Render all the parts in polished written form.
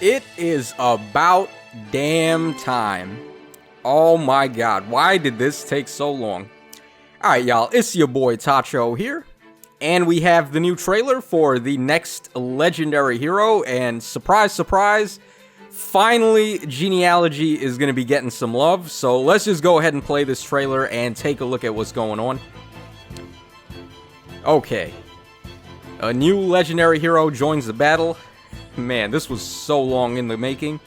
It is about damn time. Oh my god, why did this take so long? Alright y'all, it's your boy Tacho here, and we have the new trailer for the next legendary hero, and surprise surprise, finally Genealogy is going to be getting some love, so let's just go ahead and play this trailer and take a look at what's going on. Okay, a new legendary hero joins the battle. Man, this was so long in the making.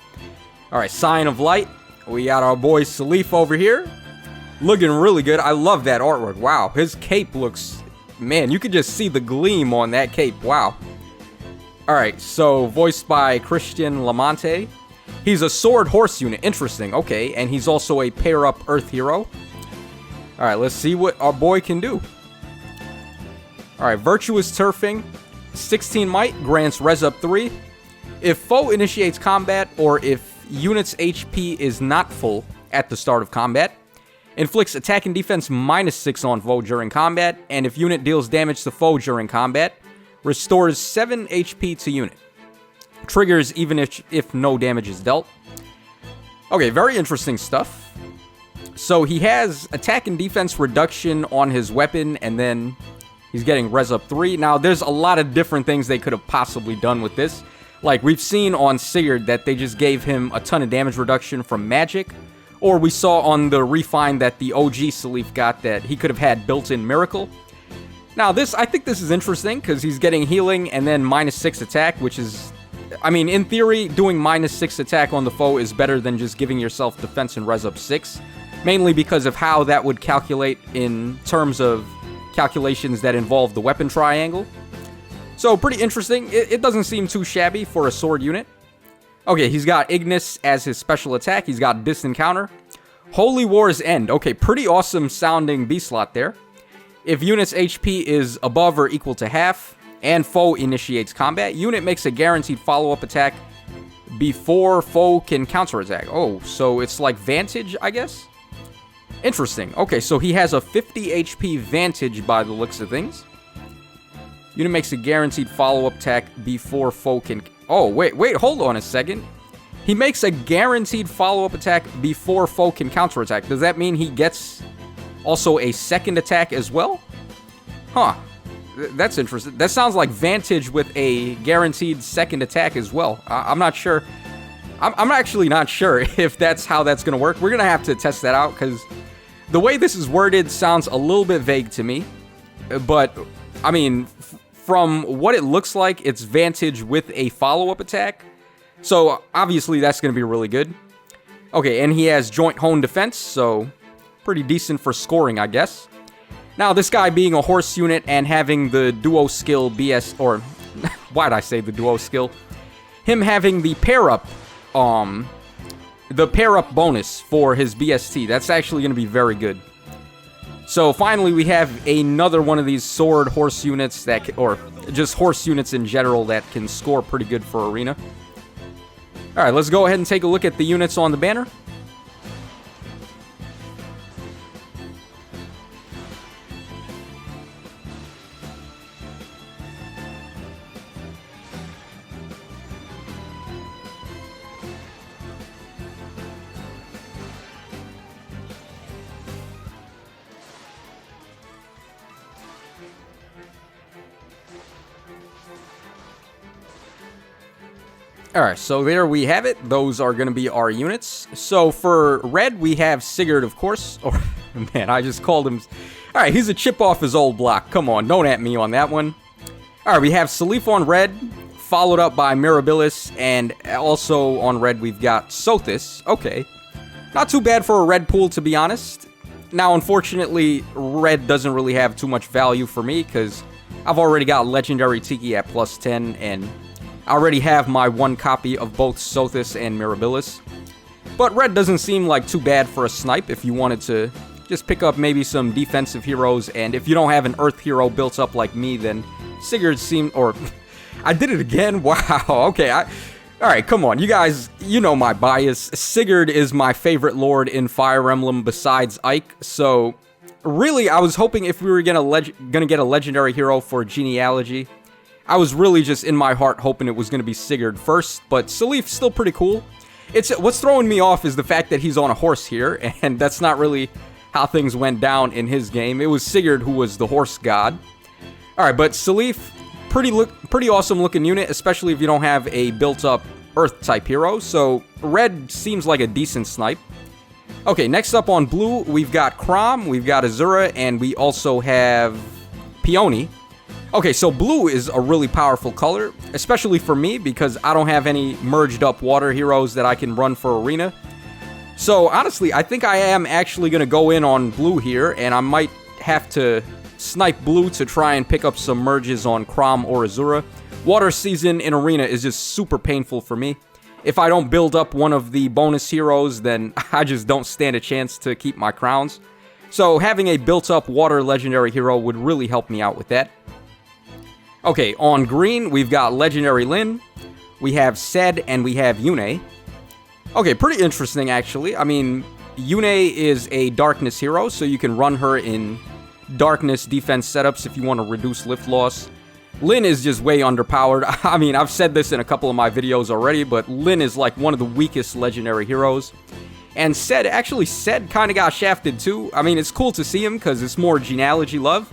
Alright, Sign of Light. We got our boy Seliph over here. Looking really good. I love that artwork. Wow, his cape looks... Man, you could just see the gleam on that cape. Wow. Alright, so voiced by Christian Lamonte. He's a sword horse unit. Interesting. Okay, and he's also a pair-up Earth hero. Alright, let's see what our boy can do. Alright, Virtuous Turfing. 16 Might grants Res Up 3. If foe initiates combat, or if unit's HP is not full at the start of combat, inflicts attack and defense -6 on foe during combat, and if unit deals damage to foe during combat, restores 7 HP to unit. Triggers even if no damage is dealt. Okay, very interesting stuff. So he has attack and defense reduction on his weapon, and then he's getting Res Up 3. Now, there's a lot of different things they could have possibly done with this. Like, we've seen on Sigurd that they just gave him a ton of damage reduction from magic. Or we saw on the refine that the OG Seliph got that he could have had built-in Miracle. Now, I think this is interesting, because he's getting healing and then -6 attack, which is... I mean, in theory, doing -6 attack on the foe is better than just giving yourself defense and Res Up 6. Mainly because of how that would calculate in terms of calculations that involve the weapon triangle. So, pretty interesting. It doesn't seem too shabby for a sword unit. Okay, he's got Ignis as his special attack. He's got Distant Counter. Holy War's End. Okay, pretty awesome sounding B-slot there. If unit's HP is above or equal to half, and foe initiates combat, unit makes a guaranteed follow-up attack before foe can counterattack. Oh, so it's like Vantage, I guess? Interesting. Okay, so he has a 50 HP Vantage by the looks of things. Unit makes a guaranteed follow-up attack before foe can... Oh, wait, hold on a second. He makes a guaranteed follow-up attack before foe can counterattack. Does that mean he gets also a second attack as well? Huh. That's interesting. That sounds like Vantage with a guaranteed second attack as well. I'm not sure. I'm actually not sure if that's how that's going to work. We're going to have to test that out, because the way this is worded sounds a little bit vague to me. But, I mean... From what it looks like, it's Vantage with a follow-up attack. So, obviously, that's going to be really good. Okay, and he has Joint Hone Defense, so pretty decent for scoring, I guess. Now, this guy being a horse unit and having the duo skill BS... Or, why'd I say the duo skill? Him having the pair-up... The pair-up bonus for his BST. That's actually going to be very good. So finally, we have another one of these sword horse units that, or just horse units in general that can score pretty good for Arena. All right, let's go ahead and take a look at the units on the banner. Alright, so there we have it. Those are going to be our units. So for red, we have Sigurd, of course. Or, man, I just called him... Alright, he's a chip off his old block. Come on, don't at me on that one. Alright, we have Seliph on red, followed up by Mirabilis, and also on red we've got Sothis. Okay. Not too bad for a red pool, to be honest. Now, unfortunately, red doesn't really have too much value for me, because I've already got Legendary Tiki at +10, and... I already have my one copy of both Sothis and Mirabilis. But red doesn't seem like too bad for a snipe if you wanted to just pick up maybe some defensive heroes. And if you don't have an Earth hero built up like me, then Sigurd seemed... Or, I did it again? Wow, okay. Alright, come on. You guys, you know my bias. Sigurd is my favorite lord in Fire Emblem besides Ike. So, really, I was hoping if we were gonna get a legendary hero for Genealogy, I was really just in my heart hoping it was going to be Sigurd first, but Seliph's still pretty cool. What's throwing me off is the fact that he's on a horse here, and that's not really how things went down in his game. It was Sigurd who was the horse god. Alright, but Seliph, pretty awesome looking unit, especially if you don't have a built-up Earth-type hero, so red seems like a decent snipe. Okay, next up on blue, we've got Chrom, we've got Azura, and we also have Peony. Okay, so blue is a really powerful color, especially for me, because I don't have any merged up water heroes that I can run for arena. So, honestly, I think I am actually going to go in on blue here, and I might have to snipe blue to try and pick up some merges on Chrom or Azura. Water season in arena is just super painful for me. If I don't build up one of the bonus heroes, then I just don't stand a chance to keep my crowns. So, having a built-up water legendary hero would really help me out with that. Okay, on green, we've got Legendary Lyn, we have Sed, and we have Yune. Okay, pretty interesting, actually. I mean, Yune is a darkness hero, so you can run her in darkness defense setups if you want to reduce lift loss. Lyn is just way underpowered. I mean, I've said this in a couple of my videos already, but Lyn is like one of the weakest legendary heroes. And Sed kind of got shafted too. I mean, it's cool to see him because it's more genealogy love.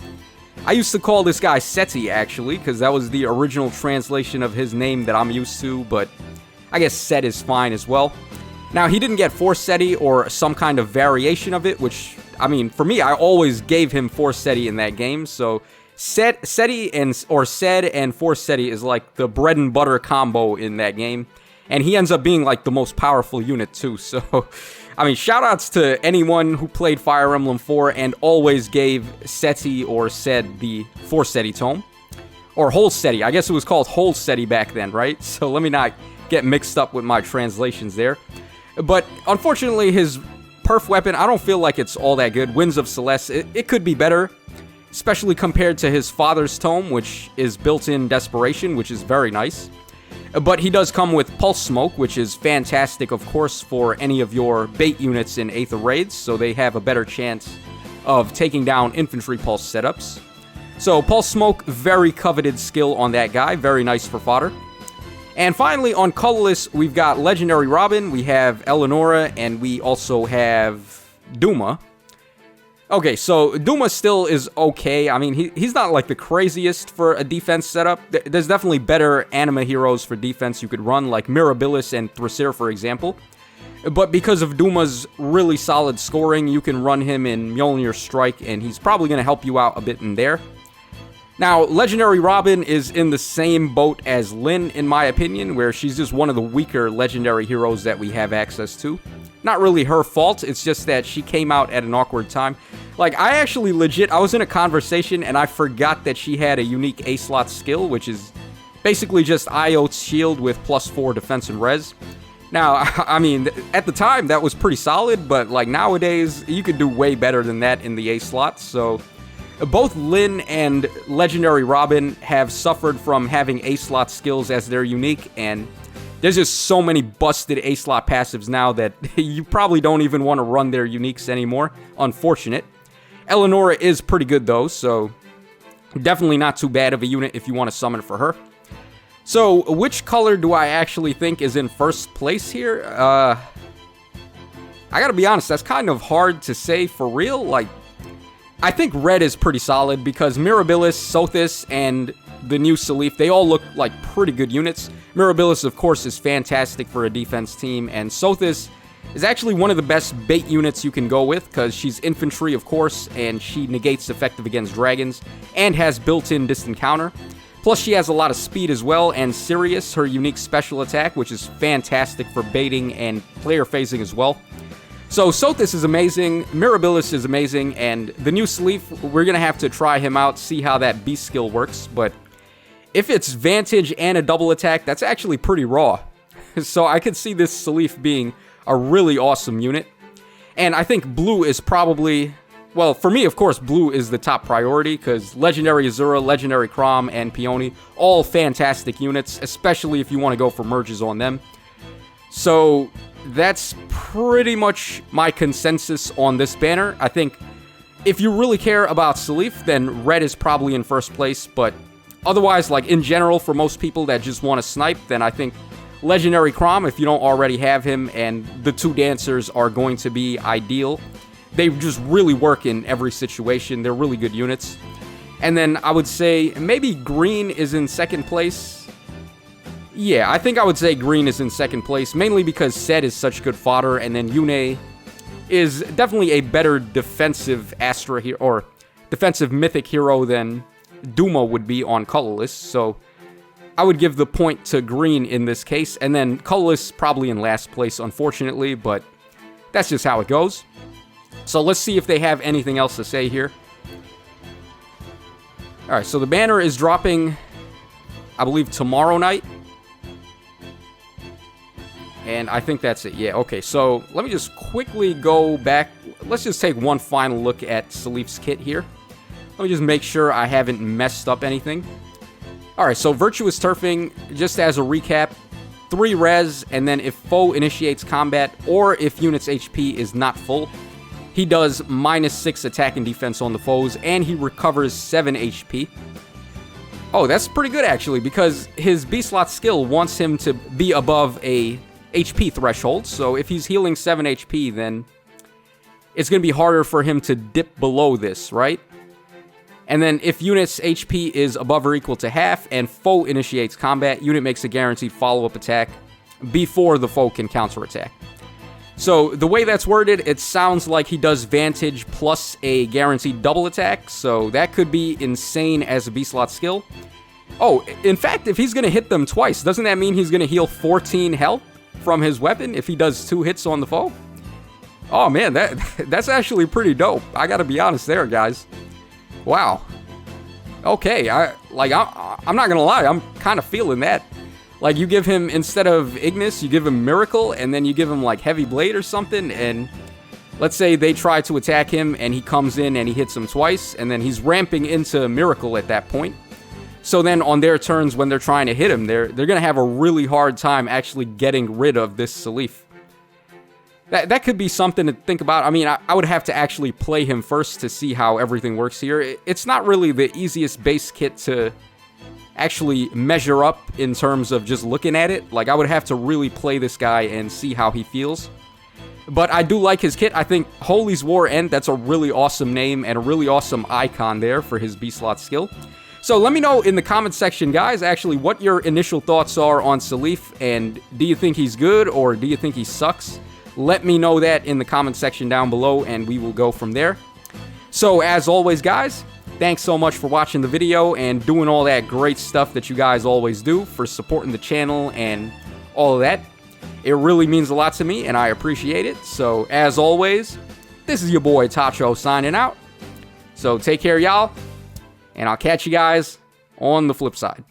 I used to call this guy Seti, actually, because that was the original translation of his name that I'm used to, but I guess Sed is fine as well. Now, he didn't get Force Seti or some kind of variation of it, which, I mean, for me, I always gave him Force Seti in that game, so Seti and Sed and Force Seti is like the bread and butter combo in that game, and he ends up being like the most powerful unit too, so I mean, shoutouts to anyone who played Fire Emblem 4 and always gave Seti or Sed the Force Seti tome. Or Whole Seti. I guess it was called Whole Seti back then, right? So let me not get mixed up with my translations there. But unfortunately, his perf weapon, I don't feel like it's all that good. Winds of Celeste, it could be better. Especially compared to his father's tome, which is built-in Desperation, which is very nice. But he does come with Pulse Smoke, which is fantastic, of course, for any of your bait units in Aether Raids, so they have a better chance of taking down infantry pulse setups. So, Pulse Smoke, very coveted skill on that guy, very nice for fodder. And finally, on colorless, we've got Legendary Robin, we have Eleonora, and we also have Duma. Okay, so Duma still is okay. I mean, he's not like the craziest for a defense setup. There's definitely better anima heroes for defense you could run, like Mirabilis and Thrasir, for example. But because of Duma's really solid scoring, you can run him in Mjolnir Strike, and he's probably going to help you out a bit in there. Now, Legendary Robin is in the same boat as Lyn, in my opinion, where she's just one of the weaker legendary heroes that we have access to. Not really her fault, it's just that she came out at an awkward time. Like, I actually I was in a conversation and I forgot that she had a unique A-slot skill, which is basically just Iote's shield with +4 defense and res. Now, I mean, at the time that was pretty solid, but like nowadays, you could do way better than that in the A-slot, so both Lyn and Legendary Robin have suffered from having A-slot skills as their unique, and there's just so many busted A-slot passives now that you probably don't even want to run their uniques anymore. Unfortunate. Eleonora is pretty good though, so definitely not too bad of a unit if you want to summon for her. So, which color do I actually think is in first place here? I gotta be honest, that's kind of hard to say for real. Like, I think red is pretty solid because Mirabilis, Sothis, and the new Seliph, they all look like pretty good units. Mirabilis, of course, is fantastic for a defense team, and Sothis is actually one of the best bait units you can go with because she's infantry, of course, and she negates effective against dragons and has built-in distant counter. Plus, she has a lot of speed as well, and Sirius, her unique special attack, which is fantastic for baiting and player phasing as well. So, Sothis is amazing, Mirabilis is amazing, and the new Seliph, we're going to have to try him out, see how that beast skill works, but if it's Vantage and a double attack, that's actually pretty raw. So, I could see this Seliph being a really awesome unit. And I think blue is probably, well, for me, of course, blue is the top priority, because Legendary Azura, Legendary Chrom, and Peony, all fantastic units, especially if you want to go for merges on them. So, that's pretty much my consensus on this banner. I think if you really care about Seliph, then red is probably in first place, but otherwise, like in general, for most people that just want to snipe, then I think Legendary Chrom, if you don't already have him, and the 2 dancers are going to be ideal. They just really work in every situation. They're really good units. And then I would say maybe green is in second place. Yeah, I think I would say green is in second place, mainly because Sed is such good fodder, and then Yune is definitely a better defensive Astra hero, or defensive mythic hero than Duma would be on colorless. So I would give the point to green in this case, and then colorless probably in last place, unfortunately, but that's just how it goes. So let's see if they have anything else to say here. Alright, so the banner is dropping, I believe, tomorrow night. And I think that's it. Yeah, okay, so let me just quickly go back. Let's just take one final look at Seliph's kit here. Let me just make sure I haven't messed up anything. Alright, so Virtuous Turfing, just as a recap, 3 res, and then if foe initiates combat, or if unit's HP is not full, he does -6 attack and defense on the foes, and he recovers 7 HP. Oh, that's pretty good actually, because his B-slot skill wants him to be above a HP threshold, so if he's healing 7 HP, then it's going to be harder for him to dip below this, right? And then if unit's HP is above or equal to half, and foe initiates combat, unit makes a guaranteed follow-up attack before the foe can counterattack. So the way that's worded, it sounds like he does Vantage plus a guaranteed double attack, so that could be insane as a B-slot skill. Oh, in fact, if he's going to hit them twice, doesn't that mean he's going to heal 14 health from his weapon if he does 2 hits on the foe? Oh man, that's actually pretty dope. I gotta be honest there, guys. Wow. Okay, I'm not gonna lie, I'm kind of feeling that. Like, you give him, instead of Ignis, you give him Miracle, and then you give him, like, Heavy Blade or something, and let's say they try to attack him, and he comes in and he hits them twice, and then he's ramping into Miracle at that point. So then on their turns, when they're trying to hit him, they're gonna have a really hard time actually getting rid of this Seliph. That could be something to think about. I mean, I would have to actually play him first to see how everything works here. It's not really the easiest base kit to actually measure up in terms of just looking at it. Like, I would have to really play this guy and see how he feels. But I do like his kit. I think Holy's War End, that's a really awesome name and a really awesome icon there for his B-slot skill. So let me know in the comment section, guys, actually what your initial thoughts are on Seliph, and do you think he's good or do you think he sucks? Let me know that in the comment section down below, and we will go from there. So, as always, guys, thanks so much for watching the video and doing all that great stuff that you guys always do, for supporting the channel and all of that. It really means a lot to me, and I appreciate it. So, as always, this is your boy Tacho signing out. So, take care, y'all, and I'll catch you guys on the flip side.